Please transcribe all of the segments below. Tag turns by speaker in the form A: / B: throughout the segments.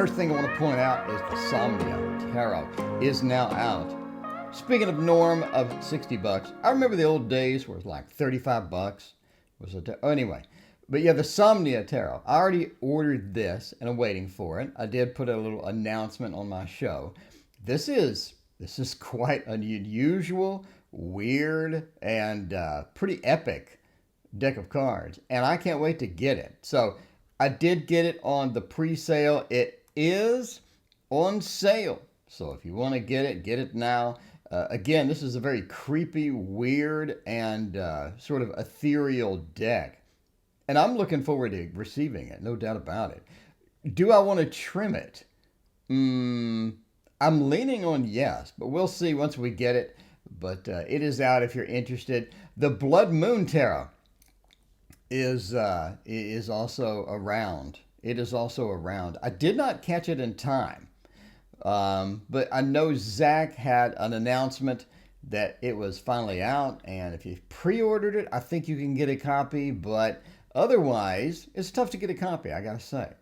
A: First thing I want to point out is the Somnia Tarot is now out. Speaking of norm of $60, I remember the old days where it was like $35 was anyway. But yeah, the Somnia Tarot. I already ordered this and I'm waiting for it. I did put a little announcement on my show. This is quite an unusual, weird, and pretty epic deck of cards, and I can't wait to get it. So I did get it on the pre-sale. It is on sale, so if you want to get it now. Again, this is a very creepy, weird, and sort of ethereal deck, and I'm looking forward to receiving it, no doubt about it. Do I want to trim it? I'm leaning on yes, but we'll see once we get it. But it is out if you're interested. The Blood Moon Tarot is also around. It is also around. I did not catch it in time, but I know Zach had an announcement that it was finally out, and if you pre-ordered it, I think you can get a copy, but otherwise, it's tough to get a copy, I gotta say.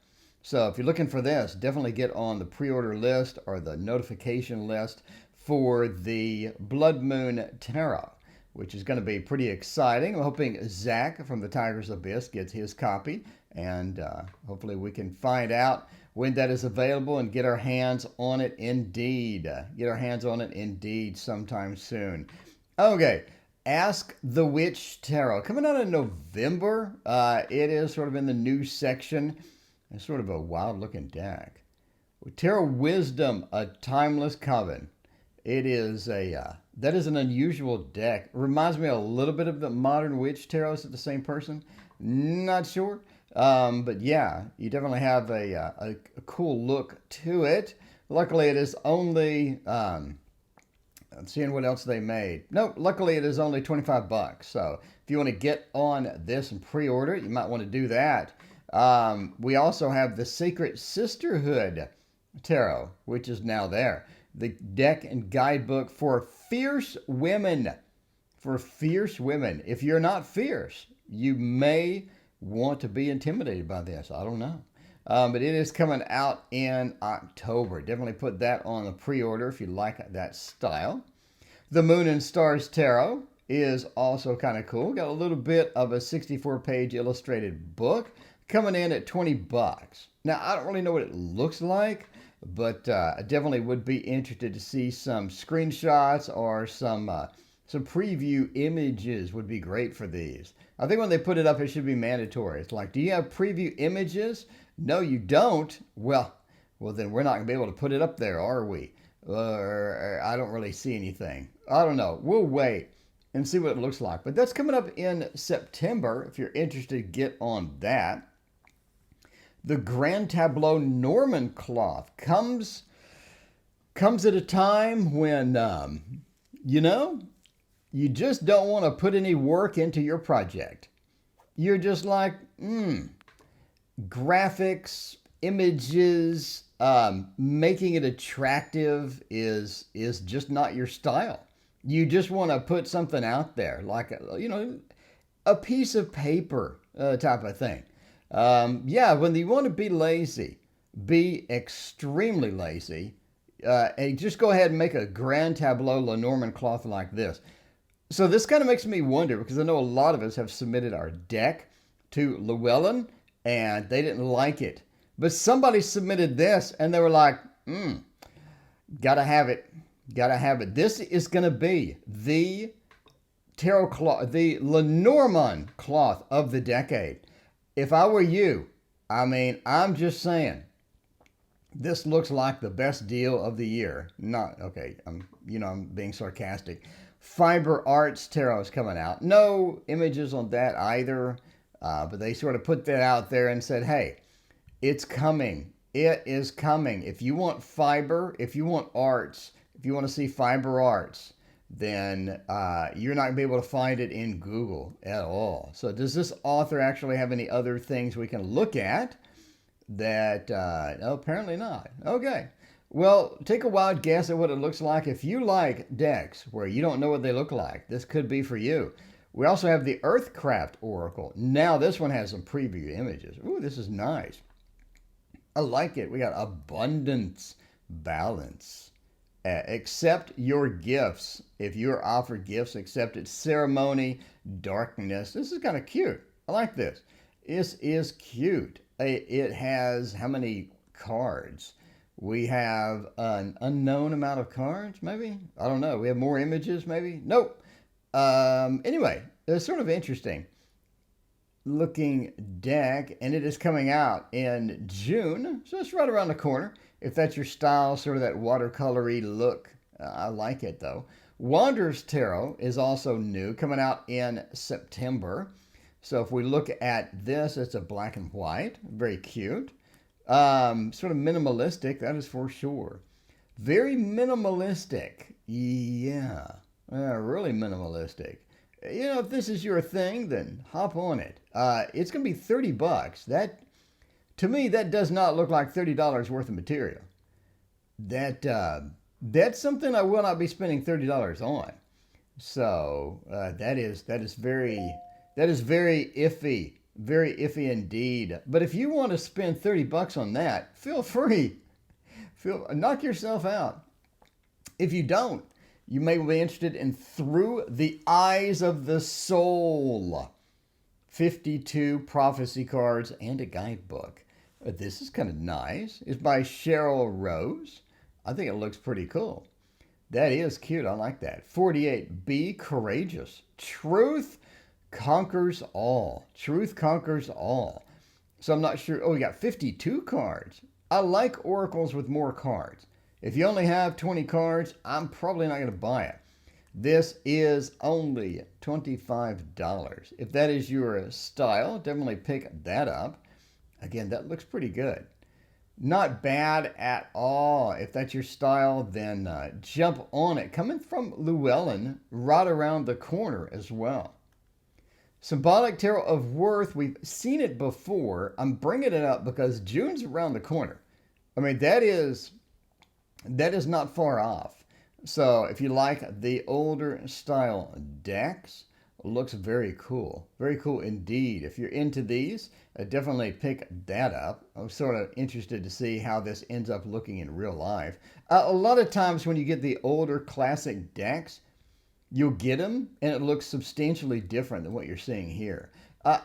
A: So if you're looking for this, definitely get on the pre-order list or the notification list for the Blood Moon Tarot, which is going to be pretty exciting. I'm hoping Zach from the Tiger's Abyss gets his copy, and hopefully we can find out when that is available and get our hands on it indeed. Get our hands on it indeed sometime soon. Okay, Ask the Witch Tarot. Coming out in November. It is sort of in the new section. It's sort of a wild-looking deck. Tarot Wisdom, a Timeless Coven. It is that is an unusual deck. It reminds me a little bit of the Modern Witch Tarot. Is it the same person? Not sure. But yeah, you definitely have a cool look to it. Luckily, it is only, I'm seeing what else they made. No, luckily it is only $25. So if you want to get on this and pre-order it, you might want to do that. We also have the Sacred Sisterhood Tarot, which is now there. The deck and guidebook for fierce women. For fierce women. If you're not fierce, you may want to be intimidated by this. I don't know. But it is coming out in October. Definitely put that on the pre-order if you like that style. The Moon and Stars Tarot is also kind of cool. Got a little bit of a 64-page illustrated book coming in at $20. Now, I don't really know what it looks like, but I definitely would be interested to see some screenshots or some preview images would be great for these. I think when they put it up, it should be mandatory. It's like, do you have preview images? No, you don't. Well, then we're not going to be able to put it up there, are we? I don't really see anything. I don't know. We'll wait and see what it looks like. But that's coming up in September. If you're interested, get on that. The Grand Tableau Norman cloth comes at a time when, you just don't want to put any work into your project. You're just like, graphics, images, making it attractive is just not your style. You just want to put something out there, like, a piece of paper type of thing. When you want to be lazy, be extremely lazy, and just go ahead and make a Grand Tableau Lenormand cloth like this. So this kind of makes me wonder, because I know a lot of us have submitted our deck to Llewellyn, and they didn't like it. But somebody submitted this, and they were like, gotta have it. Gotta have it. This is going to be the tarot cloth, the Lenormand cloth of the decade. If I were you, I'm just saying, this looks like the best deal of the year. I'm being sarcastic. Fiber Arts Tarot is coming out. No images on that either, but they sort of put that out there and said, hey, it's coming. It is coming. If you want fiber, if you want arts, if you want to see fiber arts, then you're not going to be able to find it in Google at all. So does this author actually have any other things we can look at that, no, apparently not. Okay. Well, take a wild guess at what it looks like. If you like decks where you don't know what they look like, this could be for you. We also have the Earthcraft Oracle. Now this one has some preview images. Ooh, this is nice. I like it. We got abundance, balance. Accept your gifts. If you're offered gifts, accept it. Ceremony, darkness. This is kind of cute. I like this. This is cute. It has how many cards? We have an unknown amount of cards, maybe? I don't know. We have more images, maybe? Nope. Anyway, it's sort of interesting looking deck, and it is coming out in June, so it's right around the corner. If that's your style, sort of that watercolory look, I like it though. Wanderer's Tarot is also new, coming out in September. So if we look at this, it's a black and white, very cute. Sort of minimalistic, that is for sure. Very minimalistic, yeah, really minimalistic. You know, if this is your thing, then hop on it. It's going to be $30. That, to me, that does not look like $30 worth of material. That's something I will not be spending $30 on. So that is very iffy, very iffy indeed. But if you want to spend $30 on that, feel free. Knock yourself out. If you don't, you may be interested in Through the Eyes of the Soul. 52 prophecy cards and a guidebook. This is kind of nice. It's by Cheryl Rose. I think it looks pretty cool. That is cute. I like that. 48. Be courageous. Truth conquers all. Truth conquers all. So I'm not sure. Oh, we got 52 cards. I like oracles with more cards. If you only have 20 cards, I'm probably not going to buy it. This is only $25. If that is your style, definitely pick that up. Again, that looks pretty good. Not bad at all. If that's your style, then jump on it. Coming from Llewellyn, right around the corner as well. Symbolic Tarot of Worth, we've seen it before. I'm bringing it up because June's around the corner. I mean, that is not far off. So if you like the older style decks, looks very cool. Very cool indeed. If you're into these, definitely pick that up. I'm sort of interested to see how this ends up looking in real life. A lot of times when you get the older classic decks, you'll get them and it looks substantially different than what you're seeing here. I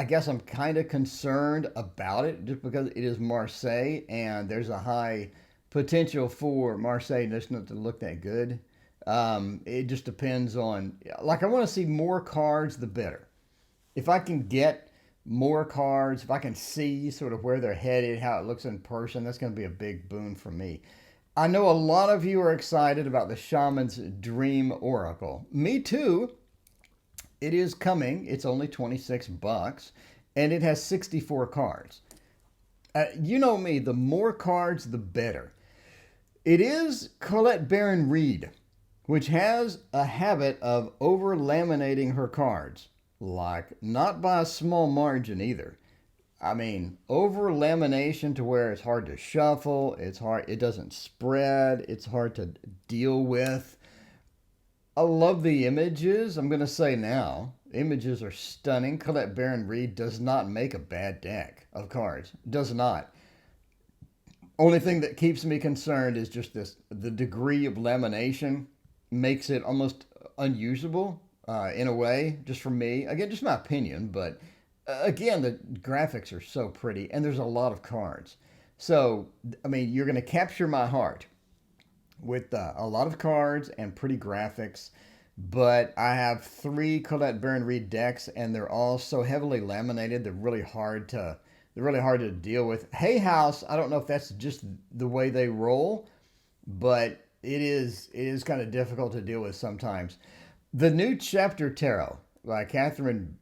A: guess I'm kind of concerned about it just because it is Marseille and there's a high potential for Marseille just not to look that good. It just depends on, like, I want to see more cards, the better. If I can get more cards, if I can see sort of where they're headed, how it looks in person, that's going to be a big boon for me. I know a lot of you are excited about the Shaman's Dream Oracle. Me too. It is coming. It's only $26 and it has 64 cards. You know me, the more cards, the better. It is Colette Baron-Reid, which has a habit of over-laminating her cards. Like, not by a small margin either. I mean, over-lamination to where it's hard to shuffle, it doesn't spread, it's hard to deal with. I love the images, I'm going to say now. Images are stunning. Colette Baron-Reid does not make a bad deck of cards. Does not. Only thing that keeps me concerned is just the degree of lamination makes it almost unusable in a way, just for me. Again, just my opinion, but again, the graphics are so pretty and there's a lot of cards. So, I mean, you're going to capture my heart with a lot of cards and pretty graphics. But I have 3 Colette Baron-Reid decks and they're all so heavily laminated, they're really hard to deal with. Hay House, I don't know if that's just the way they roll, but it is kind of difficult to deal with sometimes. The New Chapter Tarot by Catherine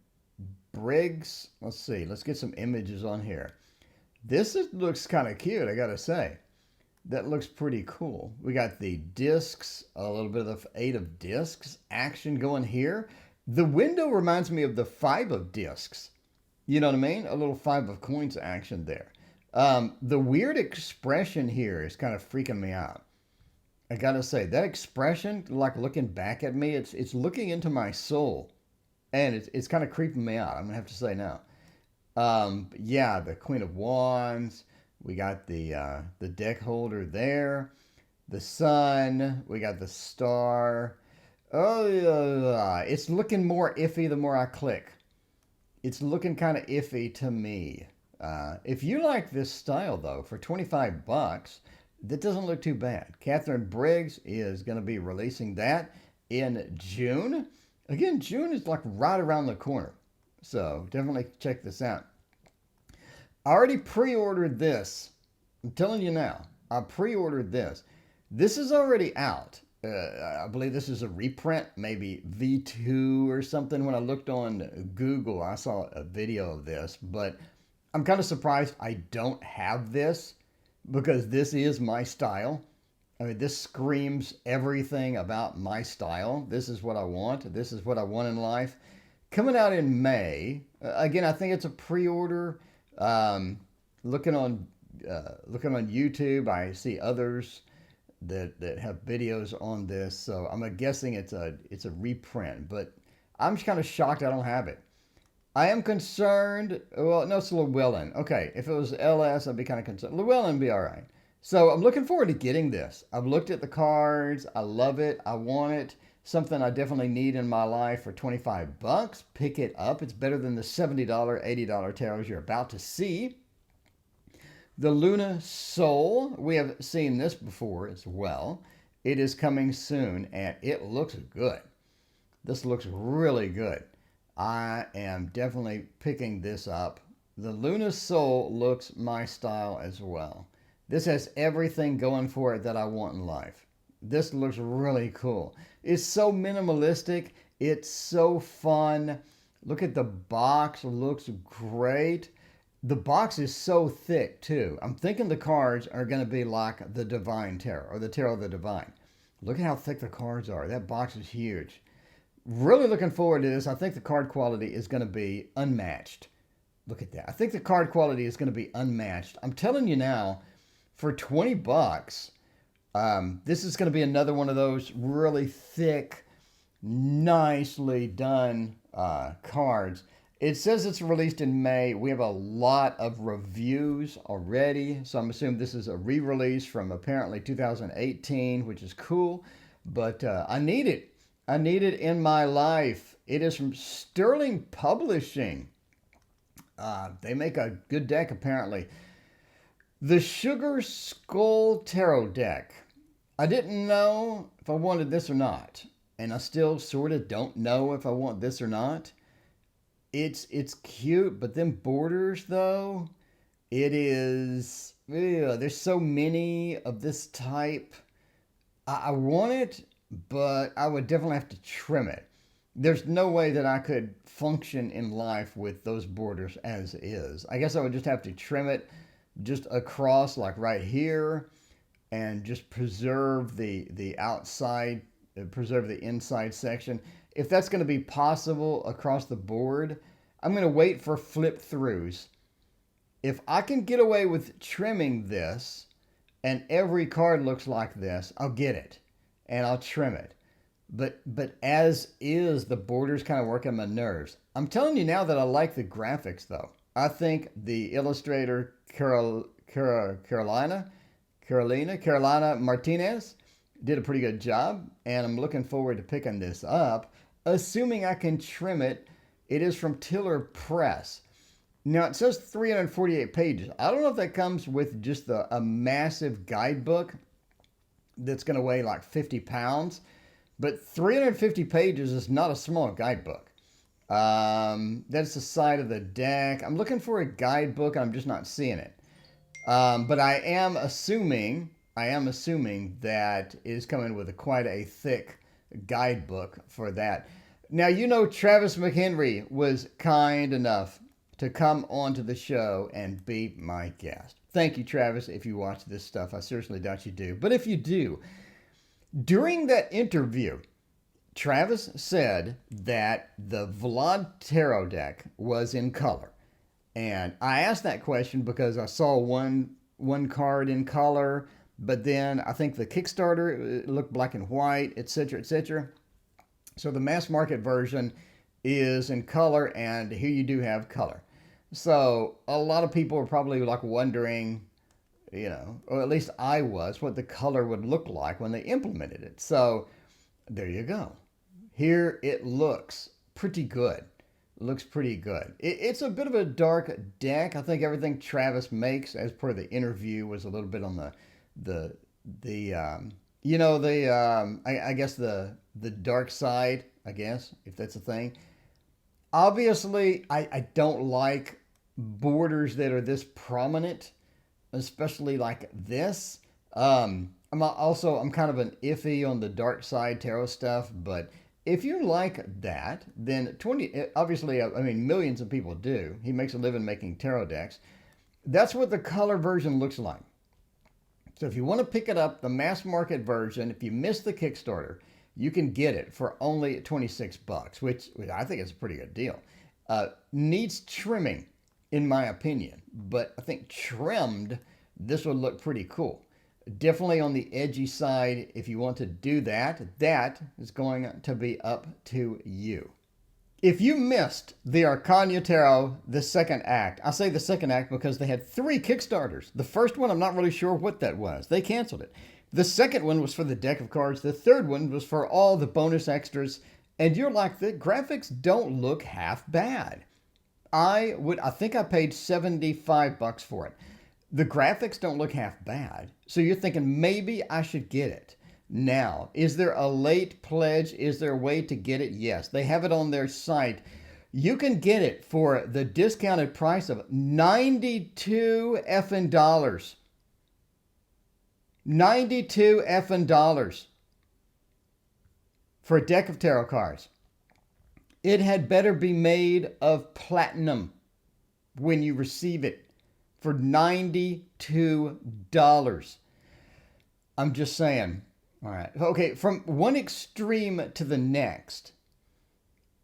A: Briggs. Let's see. Let's get some images on here. Looks kind of cute, I gotta say. That looks pretty cool. We got the discs, a little bit of the 8 of discs action going here. The window reminds me of the 5 of discs. You know what I mean? A little 5 of coins action there. The weird expression here is kind of freaking me out. I gotta say, that expression, like looking back at me, it's looking into my soul. And it's kind of creeping me out, I'm gonna have to say now. Yeah, the Queen of Wands. We got the deck holder there. The sun. We got the star. Oh, yeah. It's looking more iffy the more I click. It's looking kind of iffy to me. If you like this style, though, for 25 bucks, that doesn't look too bad. Catherine Briggs is going to be releasing that in June. Again, June is like right around the corner. So definitely check this out. I already pre-ordered this. I'm telling you now. I pre-ordered this. This is already out. I believe this is a reprint, maybe V2 or something. When I looked on Google, I saw a video of this, but I'm kind of surprised I don't have this because this is my style. I mean, this screams everything about my style. This is what I want. This is what I want in life. Coming out in May. Again, I think it's a pre-order. Um, looking on YouTube, I see others that have videos on this, so I'm guessing it's a reprint. But I'm just kind of shocked I don't have it. I am concerned. Well, no, it's Llewellyn. Okay, if it was LS, I'd be kind of concerned. Llewellyn would be all right. So I'm looking forward to getting this. I've looked at the cards. I love it. I want it. Something I definitely need in my life for 25 bucks. Pick it up. It's better than the $70, $80 tarots you're about to see. The Luna Soul. We have seen this before as well. It is coming soon, and it looks good. This looks really good. I am definitely picking this up. The Luna Soul looks my style as well. This has everything going for it that I want in life. This looks really cool. It's so minimalistic. It's so fun. Look at the box. It looks great. The box is so thick too. I'm thinking the cards are going to be like the Divine Tarot or the Tarot of the Divine. Look at how thick the cards are. That box is huge. Really looking forward to this. I think the card quality is going to be unmatched. Look at that. I think the card quality is going to be unmatched. I'm telling you now, for 20 bucks, this is going to be another one of those really thick, nicely done cards. It says it's released in May. We have a lot of reviews already, so I'm assuming this is a re-release from apparently 2018, which is cool, but I need it. I need it in my life. It is from Sterling Publishing. They make a good deck, apparently. The Sugar Skull Tarot deck. I didn't know if I wanted this or not, and I still sort of don't know if I want this or not. It's cute, but them borders, though, it is... Ew, there's so many of this type. I want it, but I would definitely have to trim it. There's no way that I could function in life with those borders as is. I guess I would just have to trim it just across, like right here, and just preserve the outside, preserve the inside section. If that's going to be possible across the board, I'm going to wait for flip throughs. If I can get away with trimming this and every card looks like this, I'll get it and I'll trim it. But as is, the borders kind of work on my nerves. I'm telling you now that I like the graphics, though. I think the illustrator Carolina Martinez did a pretty good job, and I'm looking forward to picking this up, assuming I can trim it. It is from Tiller Press. Now, it says 348 pages. I don't know if that comes with just a massive guidebook that's going to weigh like 50 pounds, but 350 pages is not a small guidebook. That's the side of the deck. I'm looking for a guidebook, and I'm just not seeing it. But I am assuming that it is coming with quite a thick guidebook for that. Now, you know, Travis McHenry was kind enough to come onto the show and be my guest. Thank you, Travis, if you watch this stuff. I seriously doubt you do. But if you do, during that interview, Travis said that the Vlad Tarot deck was in color. And I asked that question because I saw one card in color, but then I think the Kickstarter looked black and white, etc., etc. So the mass market version is in color, and here you do have color. So a lot of people are probably like wondering, you know, or at least I was, what the color would look like when they implemented it. So there you go. Here it looks pretty good. Looks pretty good. It's a bit of a dark deck. I think everything Travis makes, as per the interview, was a little bit on the you know, I guess the dark side, I guess, if that's a thing. Obviously, I don't like borders that are this prominent, especially like this. I'm kind of an iffy on the dark side tarot stuff, but if you like that, then 20, obviously, I mean, millions of people do. He makes a living making tarot decks. That's what the color version looks like. So if you want to pick it up, the mass market version, if you missed the Kickstarter, you can get it for only 26 bucks, which I think is a pretty good deal. Needs trimming, in my opinion, but I think trimmed, this would look pretty cool. Definitely on the edgy side. If you want to do that, that is going to be up to you. If you missed the Arcana Tarot, the second act, I say the second act because they had 3 Kickstarters. The first one, I'm not really sure what that was. They canceled it. The second one was for the deck of cards. The third one was for all the bonus extras. And you're like, the graphics don't look half bad. I think I paid 75 bucks for it. The graphics don't look half bad. So you're thinking maybe I should get it. Now, is there a late pledge? Is there a way to get it? Yes, they have it on their site. You can get it for the discounted price of $92 effing dollars. 92 effing dollars for a deck of tarot cards. It had better be made of platinum when you receive it for $92. I'm just saying. All right. Okay, from one extreme to the next,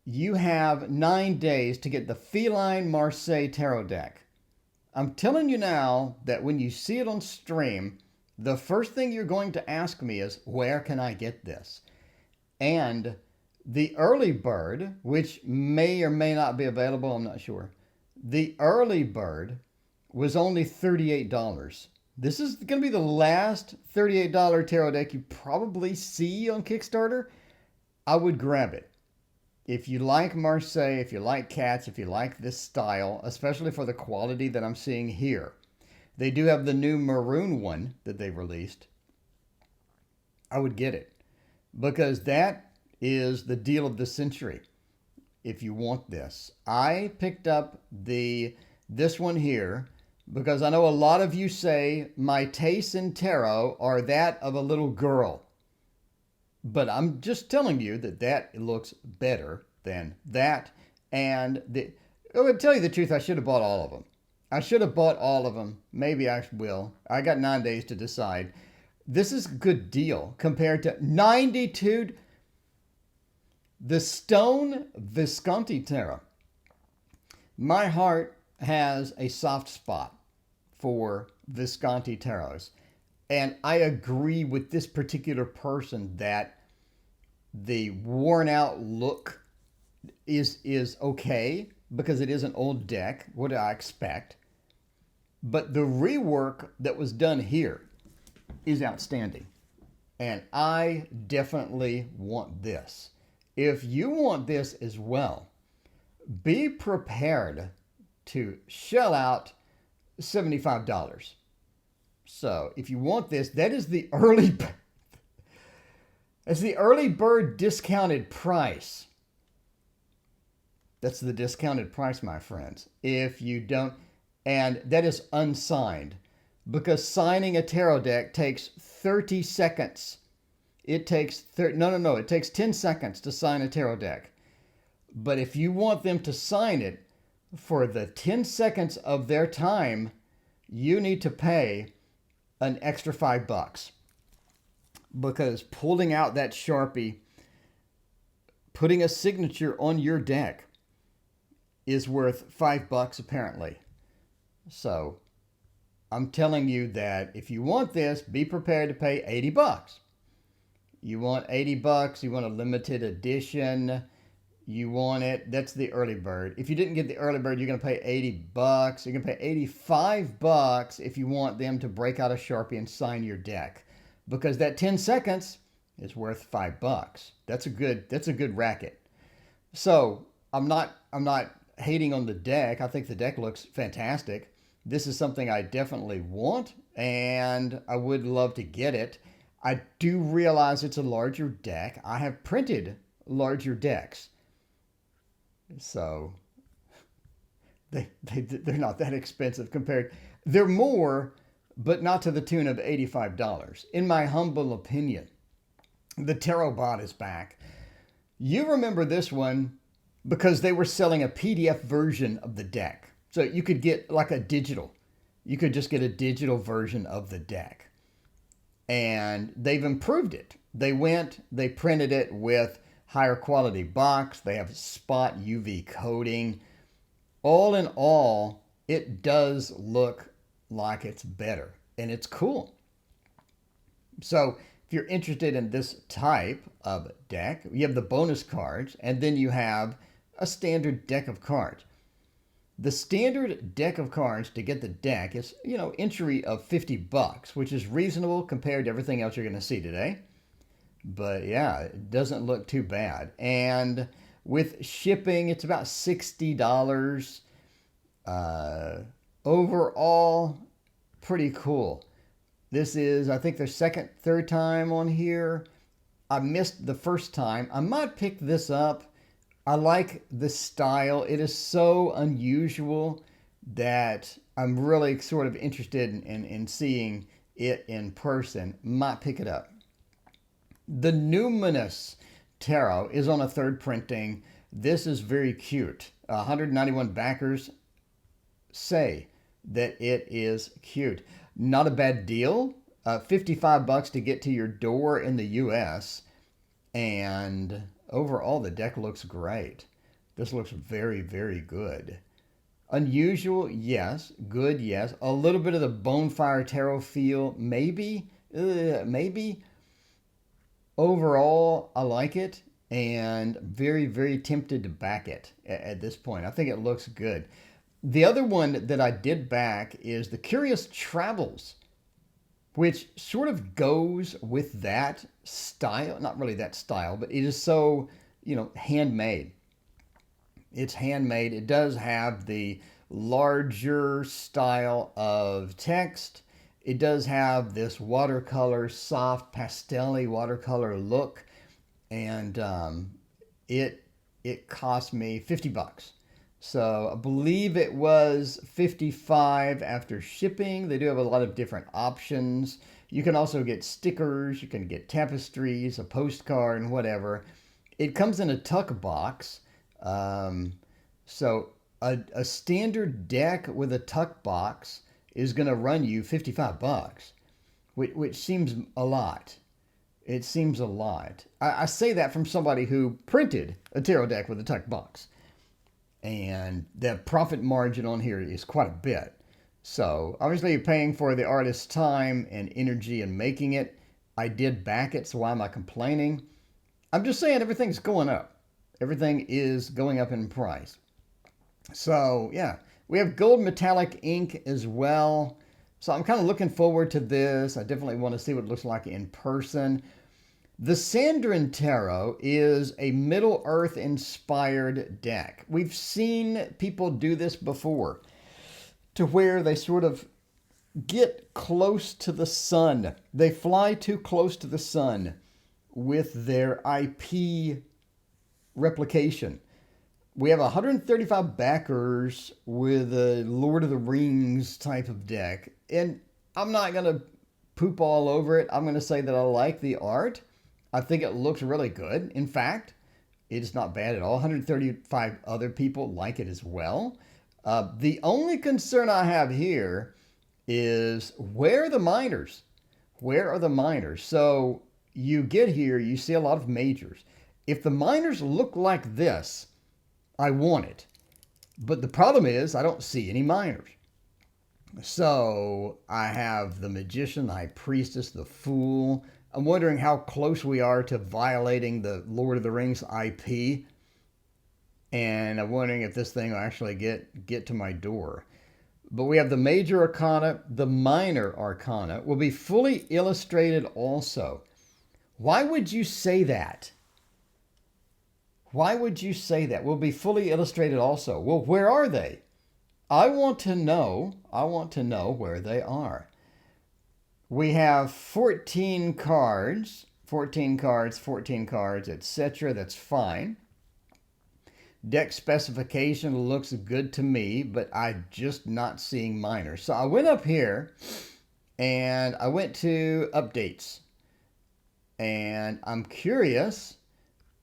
A: you have 9 days to get the Feline Marseille tarot deck. I'm telling you now that when you see it on stream, the first thing you're going to ask me is, where can I get this? And the early bird, which may or may not be available, I'm not sure. The early bird was only $38. This is going to be the last $38 tarot deck you probably see on Kickstarter. I would grab it. If you like Marseille, if you like cats, if you like this style, especially for the quality that I'm seeing here. They do have the new maroon one that they released. I would get it because that is the deal of the century. If you want this, I picked up this one here because I know a lot of you say my tastes in tarot are that of a little girl. But I'm just telling you that looks better than that. And I would tell you the truth, I should have bought all of them. I should have bought all of them. Maybe I will. I got 9 days to decide. This is a good deal compared to 92. The Stone Visconti Tarot. My heart has a soft spot for Visconti Tarots. And I agree with this particular person that the worn out look is okay because it is an old deck. What do I expect? But the rework that was done here is outstanding. And I definitely want this. If you want this as well, be prepared to shell out $75. So if you want this, that is the early bird discounted price. That's the discounted price, my friends. If you don't, and that is unsigned, because signing a tarot deck takes 30 seconds. It takes it takes 10 seconds to sign a tarot deck. But if you want them to sign it for the 10 seconds of their time, you need to pay an extra $5. Because pulling out that Sharpie, putting a signature on your deck is worth $5 apparently. So I'm telling you that if you want this, be prepared to pay $80. You want $80, you want a limited edition, you want it. That's the early bird. If you didn't get the early bird, you're going to pay $80. You're going to pay $85 if you want them to break out a Sharpie and sign your deck, because that 10 seconds is worth $5. That's a good racket. So I'm not hating on the deck. I think the deck looks fantastic. This is something I definitely want, and I would love to get it. I do realize it's a larger deck. I have printed larger decks, so they're not that expensive compared. They're more, but not to the tune of $85. In my humble opinion, the Tarot Bot is back. You remember this one because they were selling a PDF version of the deck. So you could get like a digital. You could just get a digital version of the deck. And they've improved it. They printed it with higher quality box. They have spot UV coating. All in all, it does look like it's better, and it's cool. So if you're interested in this type of deck, you have the bonus cards, and then you have a standard deck of cards. The standard deck of cards to get the deck is, entry of $50, which is reasonable compared to everything else you're going to see today. But yeah, it doesn't look too bad. And with shipping, it's about $60. Overall, pretty cool. This is, I think, their third time on here. I missed the first time. I might pick this up. I like the style. It is so unusual that I'm really sort of interested in seeing it in person. Might pick it up. The Numinous Tarot is on a third printing. This is very cute. 191 backers say that it is cute. Not a bad deal. $55 to get to your door in the U.S. And overall, the deck looks great. This looks very, very good. Unusual, yes. Good, yes. A little bit of the Bonfire Tarot feel, maybe. Maybe. Overall, I like it, and very, very tempted to back it at this point. I think it looks good. The other one that I did back is the Curious Travels, which sort of goes with that style. Not really that style, but it is so, handmade. It's handmade. It does have the larger style of text. It does have this watercolor, soft, pastel-y watercolor look. And it cost me $50. So I believe it was $55 after shipping. They do have a lot of different options. You can also get stickers. You can get tapestries, a postcard, and whatever. It comes in a tuck box. So a standard deck with a tuck box is going to run you $55, which seems a lot. It seems a lot. I say that from somebody who printed a tarot deck with a tuck box. And the profit margin on here is quite a bit. So obviously you're paying for the artist's time and energy in making it. I did back it, so why am I complaining? I'm just saying everything's going up. Everything is going up in price. So yeah, we have gold metallic ink as well. So I'm kind of looking forward to this. I definitely want to see what it looks like in person. The Sandrin Tarot is a Middle Earth inspired deck. We've seen people do this before, to where they sort of get close to the sun. They fly too close to the sun with their IP replication. We have 135 backers with a Lord of the Rings type of deck. And I'm not going to poop all over it. I'm going to say that I like the art. I think it looks really good. In fact, it's not bad at all. 135 other people like it as well. The only concern I have here is, where are the minors? Where are the minors? So you get here, you see a lot of majors. If the minors look like this, I want it. But the problem is, I don't see any minors. So I have the Magician, the High Priestess, the Fool. I'm wondering how close we are to violating the Lord of the Rings IP. And I'm wondering if this thing will actually get to my door. But we have the major arcana, the minor arcana will be fully illustrated also. Why would you say that? Why would you say that? Will be fully illustrated also. Well, where are they? I want to know where they are. We have 14 cards, 14 cards, 14 cards, etc. That's fine. Deck specification looks good to me, but I'm just not seeing minors. So I went up here and I went to updates. And I'm curious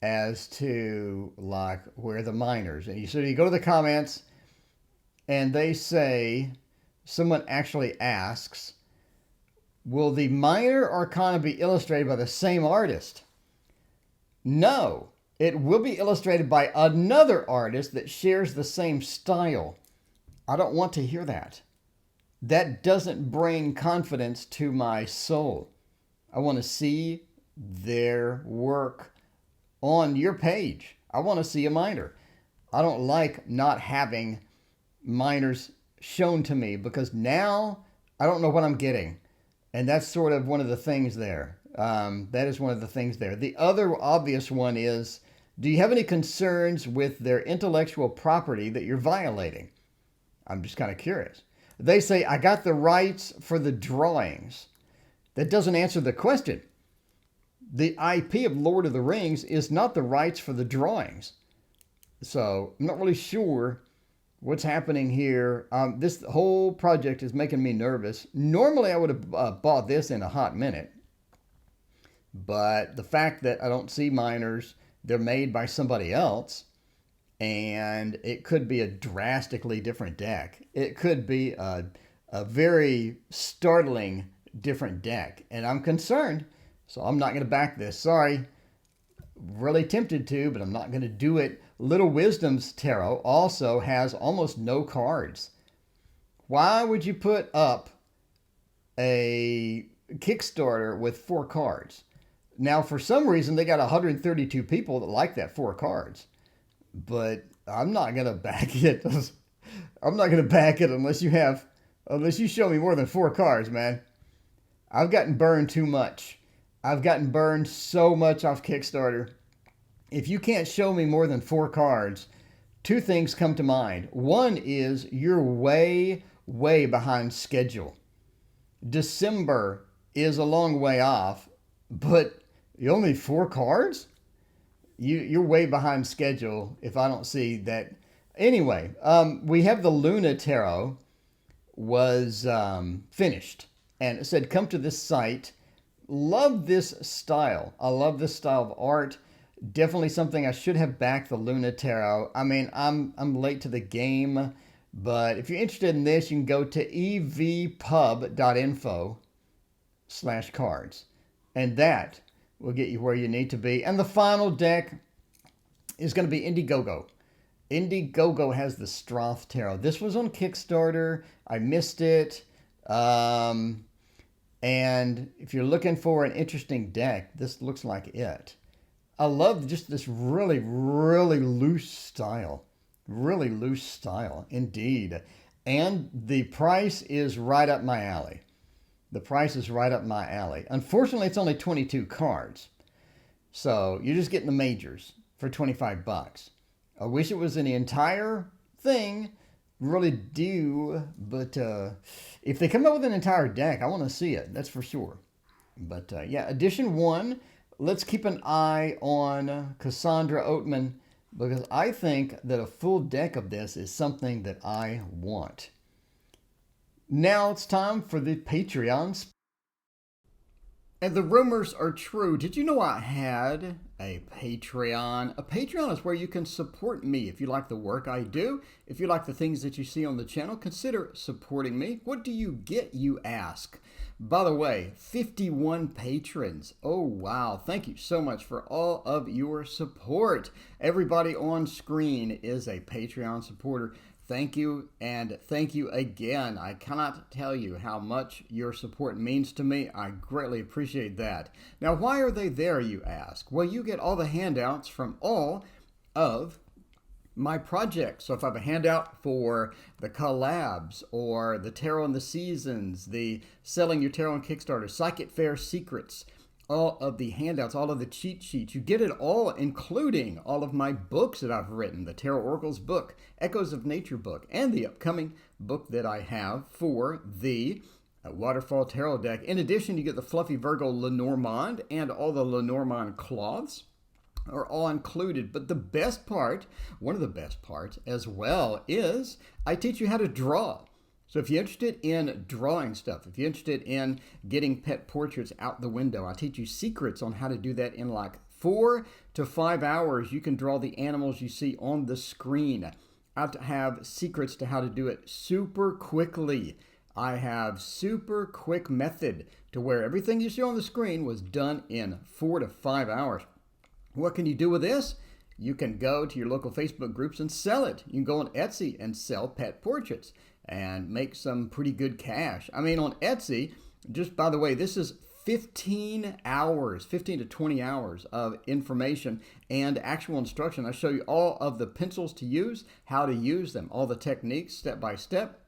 A: as to like where the minors. And so you go to the comments and they say, someone actually asks, will the minor arcana be illustrated by the same artist? No. It will be illustrated by another artist that shares the same style. I don't want to hear that. That doesn't bring confidence to my soul. I want to see their work on your page. I want to see a minor. I don't like not having minors shown to me because now I don't know what I'm getting. And that's sort of one of the things there. That is one of the things there. The other obvious one is, do you have any concerns with their intellectual property that you're violating? I'm just kind of curious. They say, I got the rights for the drawings. That doesn't answer the question. The IP of Lord of the Rings is not the rights for the drawings. So I'm not really sure what's happening here. This whole project is making me nervous. Normally, I would have bought this in a hot minute. But the fact that I don't see minors, they're made by somebody else, and it could be a drastically different deck. It could be a very startling different deck. And I'm concerned, so I'm not going to back this. Sorry. Really tempted to, but I'm not going to do it. Little Wisdom's Tarot also has almost no cards. Why would you put up a Kickstarter with 4 cards? Now, for some reason, they got 132 people that like that 4 cards. But I'm not going to back it. I'm not going to back it unless you show me more than 4 cards, man. I've gotten burned too much. I've gotten burned so much off Kickstarter. If you can't show me more than 4 cards, 2 things come to mind. One is you're way, way behind schedule. December is a long way off, but you only 4 cards? You're way behind schedule if I don't see that. Anyway, we have the Luna Tarot was finished. And it said, come to this site. Love this style. I love this style of art. Definitely something I should have backed the Luna Tarot. I mean, I'm late to the game, but if you're interested in this, you can go to evpub.info/cards. And that will get you where you need to be. And the final deck is going to be Indiegogo. Indiegogo has the Strath Tarot. This was on Kickstarter. I missed it. And if you're looking for an interesting deck, this looks like it. I love just this really, really loose style. Really loose style, indeed. And the price is right up my alley. The price is right up my alley. Unfortunately, it's only 22 cards. So you're just getting the majors for 25 bucks. I wish it was in the entire thing. Really do, but if they come up with an entire deck, I want to see it. That's for sure. But yeah, edition 1. Let's keep an eye on Cassandra Oatman because I think that a full deck of this is something that I want. Now it's time for the Patreons. And the rumors are true. Did you know I had a Patreon? A Patreon is where you can support me. If you like the work I do, if you like the things that you see on the channel, consider supporting me. What do you get, you ask? By the way, 51 patrons. Oh, wow. Thank you so much for all of your support. Everybody on screen is a Patreon supporter. Thank you, and thank you again. I cannot tell you how much your support means to me. I greatly appreciate that. Now, why are they there, you ask? Well, you get all the handouts from all of my projects. So if I have a handout for the collabs or the tarot and the seasons, the selling your tarot on Kickstarter, Psychic Fair secrets, all of the handouts, all of the cheat sheets, you get it all, including all of my books that I've written, the TarotOracle's book, Echoes of Nature book, and the upcoming book that I have for the Waterfall Tarot deck. In addition, you get the Fluffy Virgo Lenormand and all the Lenormand cloths are all included. But the best part, one of the best parts as well, is I teach you how to draw. So if you're interested in drawing stuff, if you're interested in getting pet portraits out the window, I teach you secrets on how to do that in like 4 to 5 hours. You can draw the animals you see on the screen. I have secrets to how to do it super quickly. I have super quick method to where everything you see on the screen was done in 4 to 5 hours. What can you do with this? You can go to your local Facebook groups and sell it. You can go on Etsy and sell pet portraits and make some pretty good cash. I mean, on Etsy, just by the way, this is 15 hours, 15 to 20 hours of information and actual instruction. I show you all of the pencils to use, how to use them, all the techniques step by step.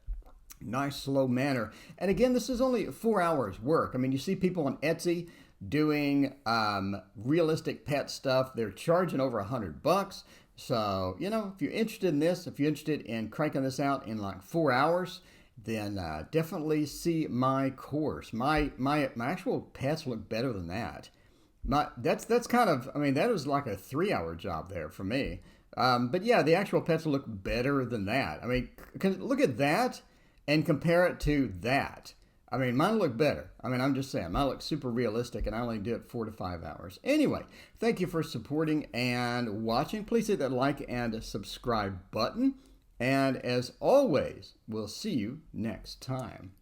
A: Nice, slow manner. And again, this is only 4 hours work. I mean, you see people on Etsy doing realistic pet stuff. They're charging over $100. So, you know, if you're interested in this, if you're interested in cranking this out in like 4 hours, then definitely see my course. My actual pets look better than that. That's kind of, I mean, that was like a 3-hour job there for me. But yeah, the actual pets look better than that. I mean, look at that and compare it to that. I mean, mine look better. I mean, I'm just saying, mine look super realistic, and I only do it 4 to 5 hours. Anyway, thank you for supporting and watching. Please hit that like and subscribe button. And as always, we'll see you next time.